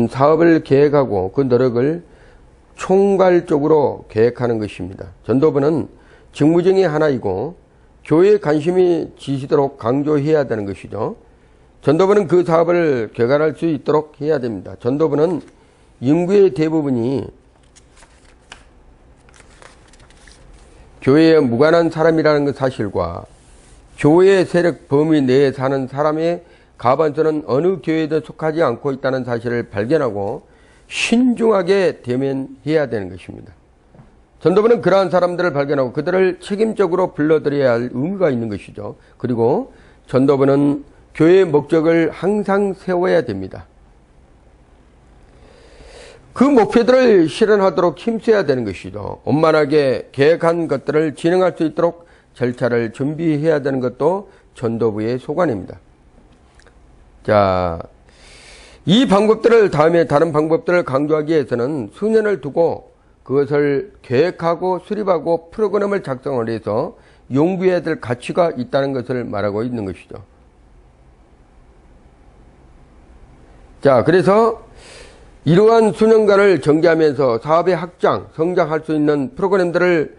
사업을 계획하고 그 노력을 총괄적으로 계획하는 것입니다. 전도부는 직무 중의 하나이고 교회에 관심이 지시도록 강조해야 되는 것이죠. 전도부는 그 사업을 개관할 수 있도록 해야 됩니다. 전도부는 인구의 대부분이 교회에 무관한 사람이라는 것 사실과 교회 세력 범위 내에 사는 사람의 과반수는 어느 교회에도 속하지 않고 있다는 사실을 발견하고 신중하게 대면해야 되는 것입니다. 전도부는 그러한 사람들을 발견하고 그들을 책임적으로 불러들여야 할 의무가 있는 것이죠. 그리고 전도부는 교회의 목적을 항상 세워야 됩니다. 그 목표들을 실현하도록 힘써야 되는 것이죠. 원만하게 계획한 것들을 진행할 수 있도록 절차를 준비해야 되는 것도 전도부의 소관입니다. 자, 이 방법들을 다음에 다른 방법들을 강조하기 위해서는 수년을 두고 그것을 계획하고 수립하고 프로그램을 작성을 해서 연구해야 될 가치가 있다는 것을 말하고 있는 것이죠. 자, 그래서 이러한 수년간을 전개하면서 사업의 확장, 성장할 수 있는 프로그램들을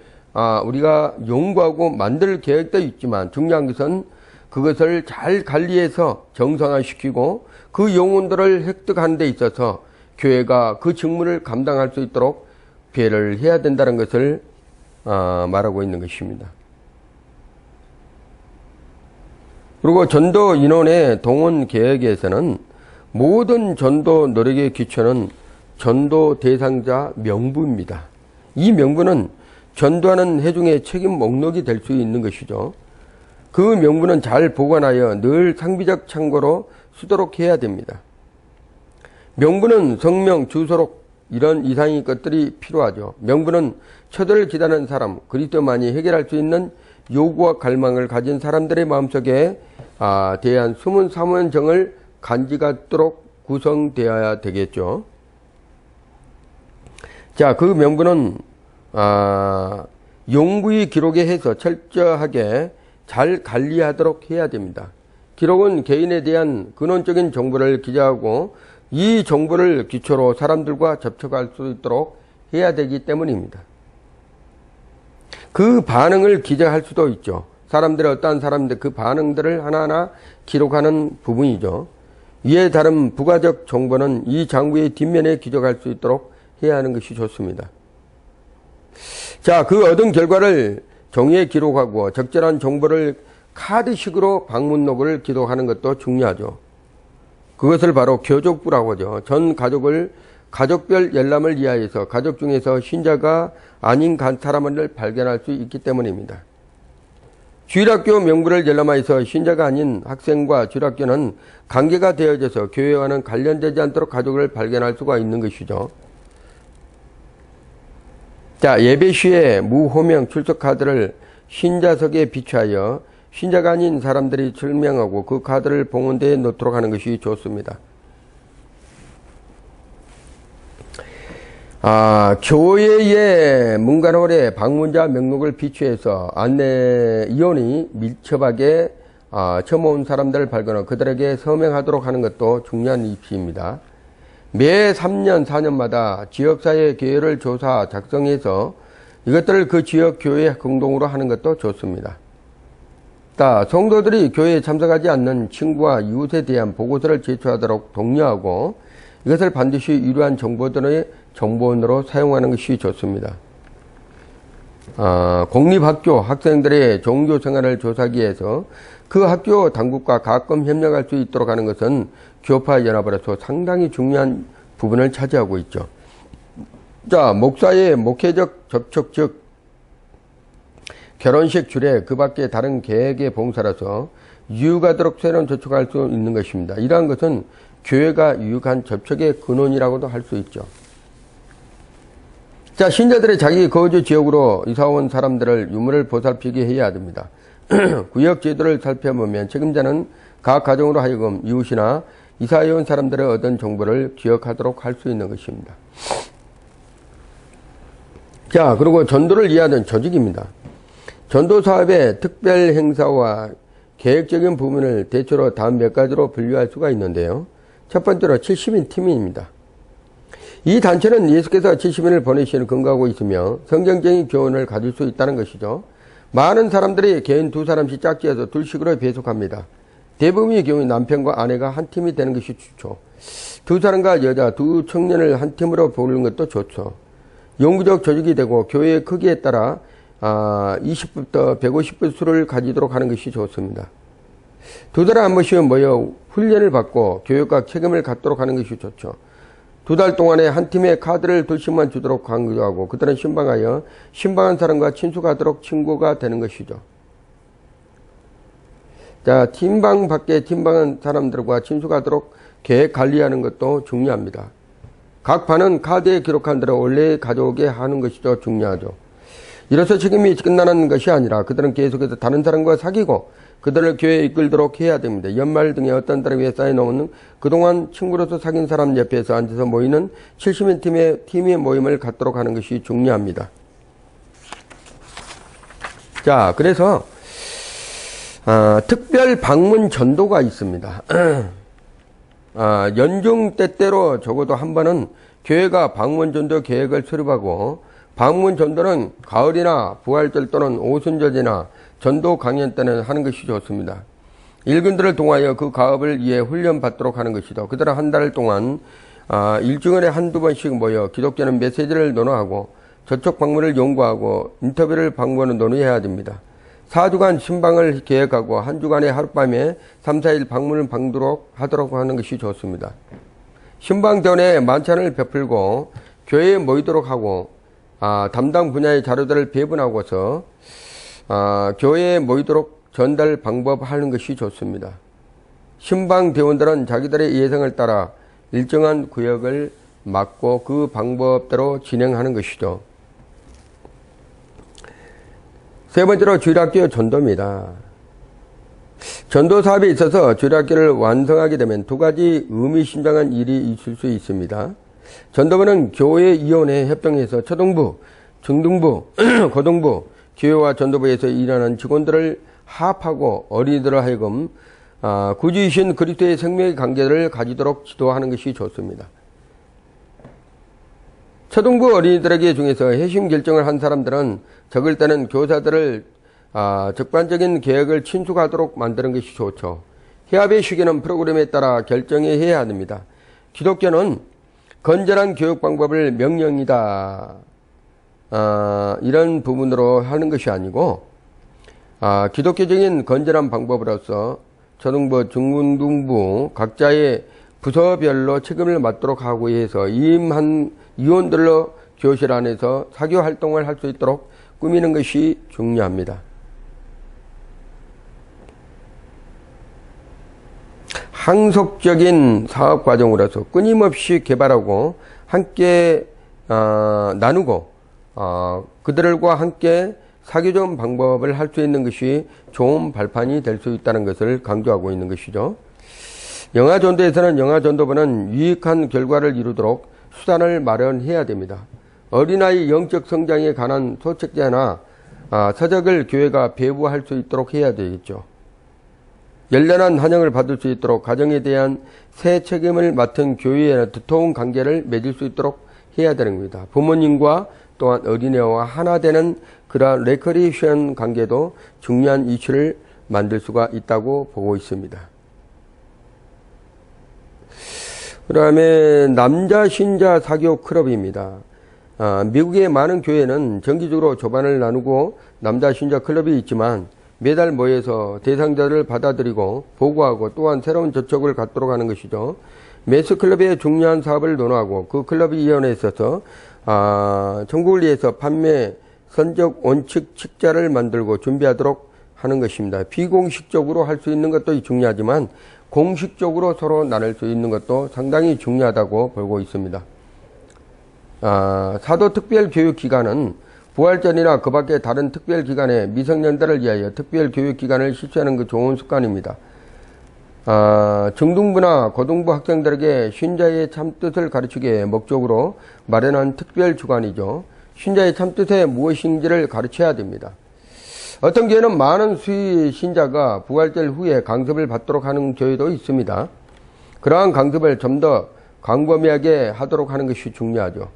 우리가 연구하고 만들 계획도 있지만 중요한 것은 그것을 잘 관리해서 정상화시키고 그 영혼들을 획득하는 데 있어서 교회가 그 직무를 감당할 수 있도록 배려를 해야 된다는 것을 말하고 있는 것입니다. 그리고 전도 인원의 동원 계획에서는 모든 전도 노력의 기초는 전도 대상자 명부입니다. 이 명부는 전도하는 회중의 책임 목록이 될 수 있는 것이죠. 그 명부는 잘 보관하여 늘 상비적 참고로 쓰도록 해야 됩니다. 명부는 성명, 주소록 이런 이상의 것들이 필요하죠. 명부는 처절을 기다리는 사람, 그리스도만이 해결할 수 있는 요구와 갈망을 가진 사람들의 마음속에 대한 숨은 사모정을 간직하도록 구성되어야 되겠죠. 자, 그 명부는 용구히 기록에 해서 철저하게 잘 관리하도록 해야 됩니다. 기록은 개인에 대한 근원적인 정보를 기재하고 이 정보를 기초로 사람들과 접촉할 수 있도록 해야 되기 때문입니다. 그 반응을 기재할 수도 있죠. 사람들의 어떠한 사람들 그 반응들을 하나하나 기록하는 부분이죠. 이에 다른 부가적 정보는 이 장부의 뒷면에 기록할 수 있도록 해야 하는 것이 좋습니다. 자, 그 얻은 결과를 종이에 기록하고 적절한 정보를 카드식으로 방문록을 기록하는 것도 중요하죠. 그것을 바로 교족부라고 하죠. 전 가족을 가족별 열람을 위하여서 가족 중에서 신자가 아닌 사람을 발견할 수 있기 때문입니다. 주일학교 명부를 열람하여서 신자가 아닌 학생과 주일학교는 관계가 되어져서 교회와는 관련되지 않도록 가족을 발견할 수가 있는 것이죠. 자, 예배 시에 무호명 출석 카드를 신자석에 비추하여 신자가 아닌 사람들이 설명하고 그 카드를 봉헌대에 놓도록 하는 것이 좋습니다. 교회의 문간홀에 방문자 명록을 비추해서 안내위원이 밀접하게 처음 온 사람들을 발견하고 그들에게 서명하도록 하는 것도 중요한 입시입니다. 매 3년, 4년마다 지역사회 교회를 조사 작성해서 이것들을 그 지역 교회 공동으로 하는 것도 좋습니다. 성도들이 교회에 참석하지 않는 친구와 이웃에 대한 보고서를 제출하도록 독려하고 이것을 반드시 유효한 정보원으로 사용하는 것이 좋습니다. 공립학교 학생들의 종교생활을 조사하기 위해서 그 학교 당국과 가끔 협력할 수 있도록 하는 것은 교파 연합으로서 상당히 중요한 부분을 차지하고 있죠. 자, 목사의 목회적 접촉 즉 결혼식 주례 그 밖에 다른 계획의 봉사라서 유익하도록 새로운 접촉할 수 있는 것입니다. 이러한 것은 교회가 유익한 접촉의 근원이라고도 할 수 있죠. 자, 신자들의 자기 거주 지역으로 이사온 사람들을 유무를 보살피게 해야 됩니다. 구역 제도를 살펴보면 책임자는 각 가정으로 하여금 이웃이나 이사해 온 사람들의 얻은 정보를 기억하도록 할 수 있는 것입니다. 자, 그리고 전도를 이해하는 조직입니다. 전도 사업의 특별 행사와 계획적인 부분을 대체로 다음 몇 가지로 분류할 수가 있는데요. 첫 번째로 70인 팀입니다. 이 단체는 예수께서 70인을 보내시는 근거하고 있으며 성경적인 교훈을 가질 수 있다는 것이죠. 많은 사람들이 개인 2사람씩 짝지어서 둘씩으로 배속합니다. 대부분의 경우 남편과 아내가 한 팀이 되는 것이 좋죠. 2사람과 여자, 2 청년을 한 팀으로 부르는 것도 좋죠. 영구적 조직이 되고 교회의 크기에 따라 20부터 150부 수를 가지도록 하는 것이 좋습니다. 2달에 한 번씩 모여 훈련을 받고 교육과 책임을 갖도록 하는 것이 좋죠. 2달 동안에 한 팀에 카드를 둘씩만 주도록 강조하고 그들은 신방하여 신방한 사람과 친숙하도록 친구가 되는 것이죠. 자, 팀방 밖에 팀방한 사람들과 친숙하도록 계획 관리하는 것도 중요합니다. 각 반은 카드에 기록한 대로 원래 가져오게 하는 것이 더 중요하죠. 이로써 책임이 끝나는 것이 아니라 그들은 계속해서 다른 사람과 사귀고 그들을 교회에 이끌도록 해야 됩니다. 연말 등에 어떤 사람 위에 쌓여놓은 그동안 친구로서 사귄 사람 옆에서 앉아서 모이는 70인 팀의 모임을 갖도록 하는 것이 중요합니다. 자, 그래서 특별 방문 전도가 있습니다. 연중 때때로 적어도 한 번은 교회가 방문 전도 계획을 수립하고 방문 전도는 가을이나 부활절 또는 오순절이나 전도 강연 때는 하는 것이 좋습니다. 일꾼들을 통하여 그 가업을 위해 훈련받도록 하는 것이죠. 그들은 한 달 동안 일주일에 한두 번씩 모여 기독교는 메시지를 논의하고 저촉 방문을 연구하고 인터뷰를 방문을 논의해야 됩니다. 4주간 신방을 계획하고 한 주간의 하룻밤에 3, 4일 방문을 하도록 하는 것이 좋습니다. 신방 전에 만찬을 베풀고 교회에 모이도록 하고 담당 분야의 자료들을 배분하고서 교회에 모이도록 전달 방법하는 것이 좋습니다. 신방 대원들은 자기들의 예상을 따라 일정한 구역을 맡고 그 방법대로 진행하는 것이죠. 세 번째로 주일학교 전도입니다. 전도 사업에 있어서 주일학교를 완성하게 되면 2가지 의미심장한 일이 있을 수 있습니다. 전도부는 교회위원회 협동해서 초등부, 중등부, 고등부, 교회와 전도부에서 일하는 직원들을 합하고 어린이들을 하여금 구주이신 그리스도의 생명의 관계를 가지도록 지도하는 것이 좋습니다. 초등부 어린이들에게 중에서 회심 결정을 한 사람들은 적을 때는 교사들을 적반적인 계획을 친숙하도록 만드는 것이 좋죠. 해압의 시기는 프로그램에 따라 결정해야 합니다. 기독교는 건전한 교육 방법을 명령이다. 이런 부분으로 하는 것이 아니고 기독교적인 건전한 방법으로서 초등부, 중등부 각자의 부서별로 책임을 맡도록 하고 해서 임한 위원들로 교실 안에서 사교 활동을 할 수 있도록 꾸미는 것이 중요합니다. 항속적인 사업 과정으로서 끊임없이 개발하고 함께 나누고 그들과 함께 사교적 방법을 할 수 있는 것이 좋은 발판이 될 수 있다는 것을 강조하고 있는 것이죠. 영아전도에서는 영아전도부는 유익한 결과를 이루도록 수단을 마련해야 됩니다. 어린아이 영적 성장에 관한 소책자나 서적을 교회가 배부할 수 있도록 해야 되겠죠. 열렬한 환영을 받을 수 있도록 가정에 대한 새 책임을 맡은 교회에 두터운 관계를 맺을 수 있도록 해야 되는 겁니다. 부모님과 또한 어린애와 하나 되는 그러한 레크리에이션 관계도 중요한 이슈를 만들 수가 있다고 보고 있습니다. 그 다음에 남자 신자 사교 클럽입니다. 미국의 많은 교회는 정기적으로 조반을 나누고 남자 신자 클럽이 있지만 매달 모여서 대상자를 받아들이고 보고하고 또한 새로운 저촉을 갖도록 하는 것이죠. 매스 클럽의 중요한 사업을 논하고 그 클럽위원회에 있어서 전국을 위해서 판매 선적 원칙 책자를 만들고 준비하도록 하는 것입니다. 비공식적으로 할 수 있는 것도 중요하지만 공식적으로 서로 나눌 수 있는 것도 상당히 중요하다고 보고 있습니다. 사도특별교육기관은 부활절이나 그 밖에 다른 특별기관에 미성년자를 위하여 특별교육기관을 실시하는 그 좋은 습관입니다. 중등부나 고등부 학생들에게 신자의 참뜻을 가르치기 위해 목적으로 마련한 특별주관이죠. 신자의 참뜻에 무엇인지를 가르쳐야 됩니다. 어떤 교회는 많은 수의 신자가 부활절 후에 강습을 받도록 하는 교회도 있습니다. 그러한 강습을 좀 더 광범위하게 하도록 하는 것이 중요하죠.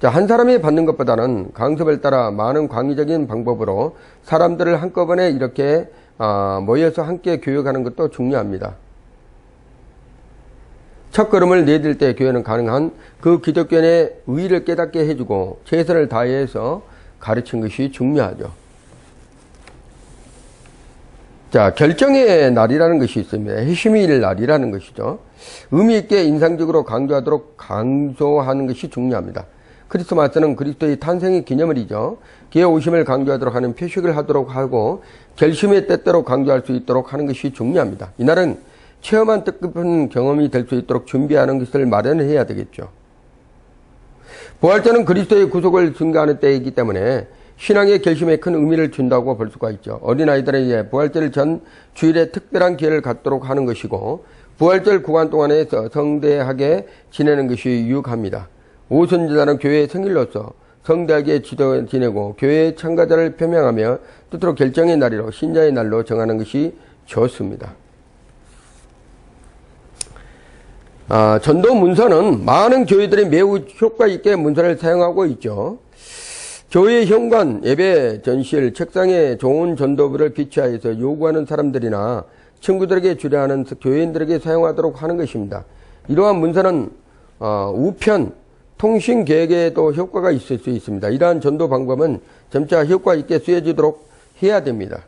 한 사람이 받는 것보다는 강습을 따라 많은 광의적인 방법으로 사람들을 한꺼번에 이렇게 모여서 함께 교육하는 것도 중요합니다. 첫 걸음을 내딜 때 교회는 가능한 그 기독교인의 의의를 깨닫게 해주고 최선을 다해서 가르친 것이 중요하죠. 자, 결정의 날이라는 것이 있습니다. 회심일 날이라는 것이죠. 의미 있게 인상적으로 강조하도록 강조하는 것이 중요합니다. 크리스마스는 그리스도의 탄생의 기념일이죠. 그의 오심을 강조하도록 하는 표식을 하도록 하고 결심의 때때로 강조할 수 있도록 하는 것이 중요합니다. 이날은 체험한 뜻깊은 경험이 될 수 있도록 준비하는 것을 마련해야 되겠죠. 부활절은 그리스도의 구속을 증거하는 때이기 때문에 신앙의 결심에 큰 의미를 준다고 볼 수가 있죠. 어린아이들에게 부활절 전 주일에 특별한 기회를 갖도록 하는 것이고 부활절 구간 동안에 성대하게 지내는 것이 유익합니다. 오순절은 교회의 생일로서 성대하게 지내고 교회의 참가자를 표명하며 뜻으로 결정의 날이로 신자의 날로 정하는 것이 좋습니다. 전도 문서는 많은 교회들이 매우 효과 있게 문서를 사용하고 있죠. 교회 현관, 예배, 전실, 책상에 좋은 전도부를 비치하여서 요구하는 사람들이나 친구들에게 주려 하는 교회인들에게 사용하도록 하는 것입니다. 이러한 문서는 우편, 통신 계획에도 효과가 있을 수 있습니다. 이러한 전도 방법은 점차 효과 있게 쓰여지도록 해야 됩니다.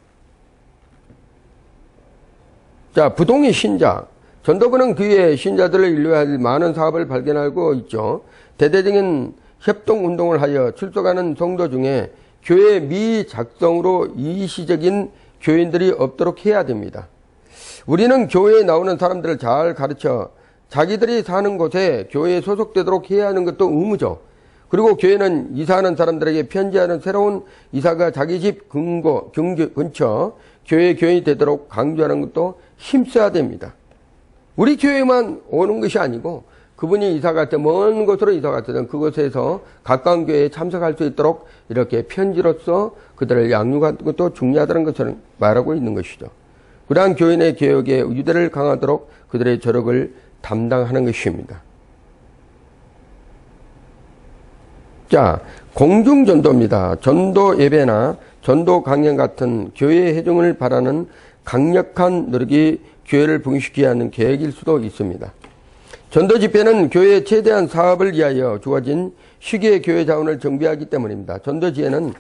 자, 부동의 신자. 전도부는 그의 신자들을 인도할 많은 사업을 발견하고 있죠. 대대적인 협동운동을 하여 출석하는 성도 중에 교회 미작성으로 이시적인 교인들이 없도록 해야 됩니다. 우리는 교회에 나오는 사람들을 잘 가르쳐 자기들이 사는 곳에 교회에 소속되도록 해야 하는 것도 의무죠. 그리고 교회는 이사하는 사람들에게 편지하는 새로운 이사가 자기 집 근처 교회 교인이 되도록 강조하는 것도 힘써야 됩니다. 우리 교회만 오는 것이 아니고 그분이 이사 갈 때 먼 곳으로 이사 갔든 그곳에서 가까운 교회에 참석할 수 있도록 이렇게 편지로서 그들을 양육하는 것도 중요하다는 것을 말하고 있는 것이죠. 그러한 교인의 개혁에 유대를 강하도록 그들의 저력을 담당하는 것입니다. 자, 공중전도입니다. 전도 예배나 전도 강연 같은 교회 회중을 바라는 강력한 노력이 교회를 부흥시키게 하는 계획일 수도 있습니다. 전도 집회는 교회의 최대한 사업을 위하여 주어진 시기의 교회 자원을 정비하기 때문입니다. 전도 지혜는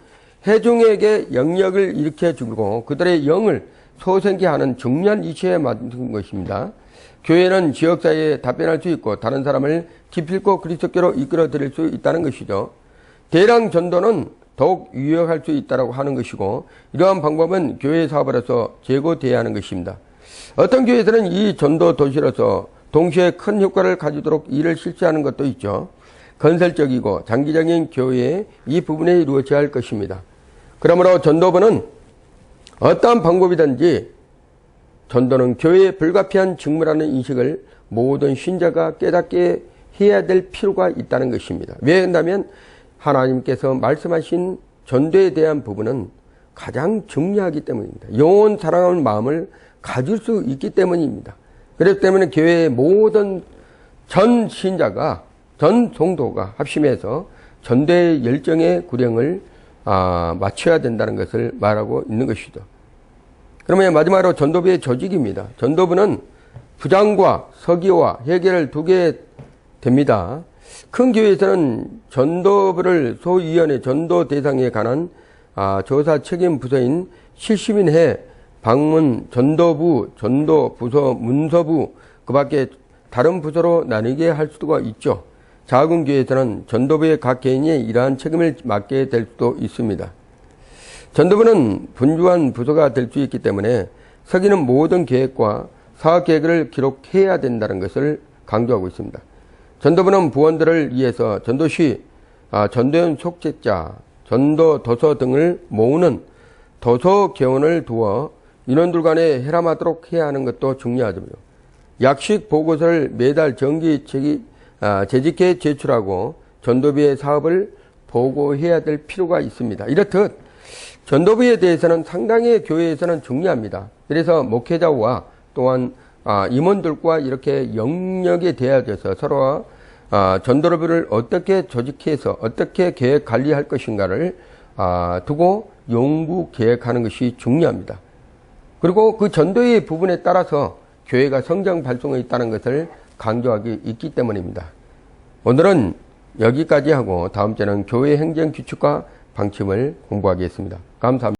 회중에게 영역을 일으켜주고 그들의 영을 소생케 하는 중요한 이치에 만든 것입니다. 교회는 지역사회에 답변할 수 있고 다른 사람을 기필코 그리스도께로 이끌어 드릴 수 있다는 것이죠. 대량 전도는 더욱 유효할 수 있다고 하는 것이고 이러한 방법은 교회 사업으로서 제고되어야 하는 것입니다. 어떤 교회에서는 이 전도 도시로서 동시에 큰 효과를 가지도록 일을 실시하는 것도 있죠. 건설적이고 장기적인 교회에 이 부분에 이루어져야 할 것입니다. 그러므로 전도부는 어떠한 방법이든지 전도는 교회의 불가피한 직무라는 인식을 모든 신자가 깨닫게 해야 될 필요가 있다는 것입니다. 왜 그런다면 하나님께서 말씀하신 전도에 대한 부분은 가장 중요하기 때문입니다. 영혼 사랑하는 마음을 가질 수 있기 때문입니다. 그렇기 때문에 교회의 모든 전 신자가 전 성도가 합심해서 전도의 열정의 구령을 맞춰야 된다는 것을 말하고 있는 것이죠. 그러면 마지막으로 전도부의 조직입니다. 전도부는 부장과 서기와 회계를 두게 됩니다. 큰 교회에서는 전도부를 소위원회 전도 대상에 관한 조사 책임 부서인 실시민회, 방문, 전도부, 전도부서, 문서부, 그 밖에 다른 부서로 나뉘게 할 수가 있죠. 작은 교회에서는 전도부의 각 개인이 이러한 책임을 맡게 될 수도 있습니다. 전도부는 분주한 부서가 될 수 있기 때문에 서기는 모든 계획과 사업 계획을 기록해야 된다는 것을 강조하고 있습니다. 전도부는 부원들을 위해서 전도시, 전도연 속책자, 전도 도서 등을 모으는 도서 개원을 두어 인원들 간에 회람하도록 해야 하는 것도 중요하죠. 약식 보고서를 매달 정기 재직해 제출하고 전도부의 사업을 보고해야 될 필요가 있습니다. 이렇듯 전도부에 대해서는 상당히 교회에서는 중요합니다. 그래서 목회자와 또한 임원들과 이렇게 영역에 대하여서 서로와 전도부를 어떻게 조직해서 어떻게 계획 관리할 것인가를 두고 연구 계획하는 것이 중요합니다. 그리고 그 전도의 부분에 따라서 교회가 성장 발전에 있다는 것을 강조하기 있기 때문입니다. 오늘은 여기까지 하고 다음 주에는 교회 행정 규칙과 방침을 공부하겠습니다. 감사합니다.